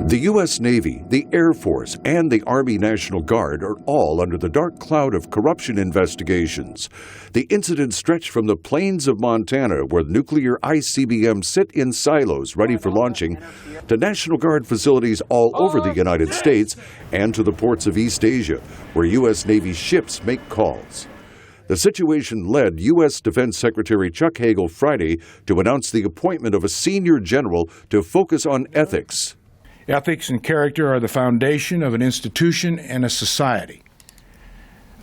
The U.S. Navy, the Air Force, and the Army National Guard are all under the dark cloud of corruption investigations. The incident stretched from the plains of Montana, where nuclear ICBMs sit in silos ready for launching, to National Guard facilities all over the United States and to the ports of East Asia, where U.S. Navy ships make calls. The situation led U.S. Defense Secretary Chuck Hagel Friday to announce the appointment of a senior general to focus on ethics. Ethics and character are the foundation of an institution and a society.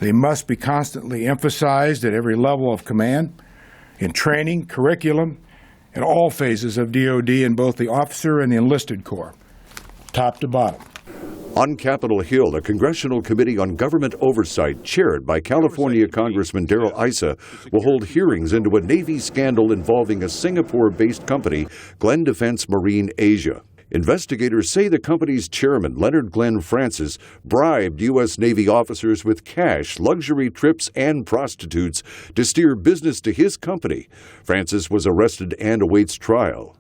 They must be constantly emphasized at every level of command, in training, curriculum, and all phases of DoD in both the officer and the enlisted corps, top to bottom. On Capitol Hill, a Congressional Committee on Government Oversight, chaired by California Congressman Darrell Issa, will hold hearings into a Navy scandal involving a Singapore-based company, Glenn Defense Marine Asia. Investigators say the company's chairman, Leonard Glenn Francis, bribed U.S. Navy officers with cash, luxury trips, and prostitutes to steer business to his company. Francis was arrested and awaits trial.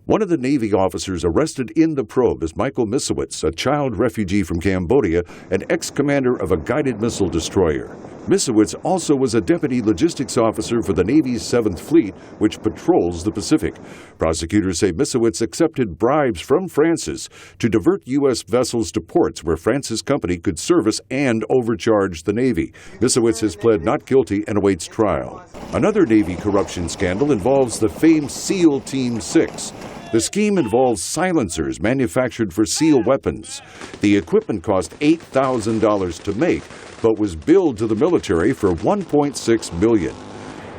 One of the Navy officers arrested in the probe is Michael Misowitz, a child refugee from Cambodia and ex-commander of a guided missile destroyer. Misowitz also was a deputy logistics officer for the Navy's 7th Fleet, which patrols the Pacific. Prosecutors say Misowitz accepted bribes from Francis to divert U.S. vessels to ports where Francis' company could service and overcharge the Navy. Misowitz has pled not guilty and awaits trial. Another Navy corruption scandal involves the famed SEAL Team 6. The scheme involves silencers manufactured for SEAL weapons. The equipment cost $8,000 to make, but was billed to the military for $1.6 million.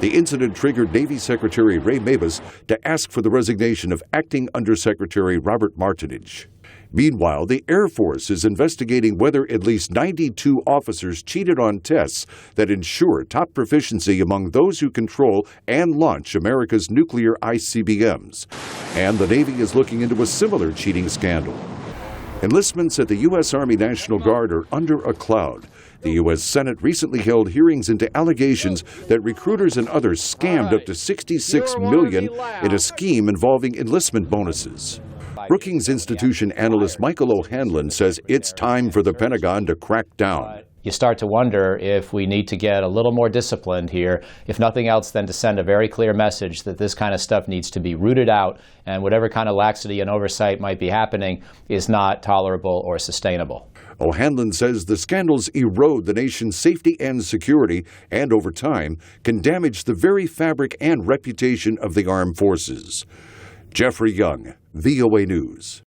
The incident triggered Navy Secretary Ray Mabus to ask for the resignation of Acting Undersecretary Robert Martinage. Meanwhile, the Air Force is investigating whether at least 92 officers cheated on tests that ensure top proficiency among those who control and launch America's nuclear ICBMs. And the Navy is looking into a similar cheating scandal. Enlistments at the U.S. Army National Guard are under a cloud. The U.S. Senate recently held hearings into allegations that recruiters and others scammed up to $66 million in a scheme involving enlistment bonuses. Brookings Institution analyst Michael O'Hanlon says it's time for the Pentagon to crack down. You start to wonder if we need to get a little more disciplined here, if nothing else than to send a very clear message that this kind of stuff needs to be rooted out, and whatever kind of laxity and oversight might be happening is not tolerable or sustainable. O'Hanlon says the scandals erode the nation's safety and security, and over time can damage the very fabric and reputation of the armed forces. Jeffrey Young, VOA News.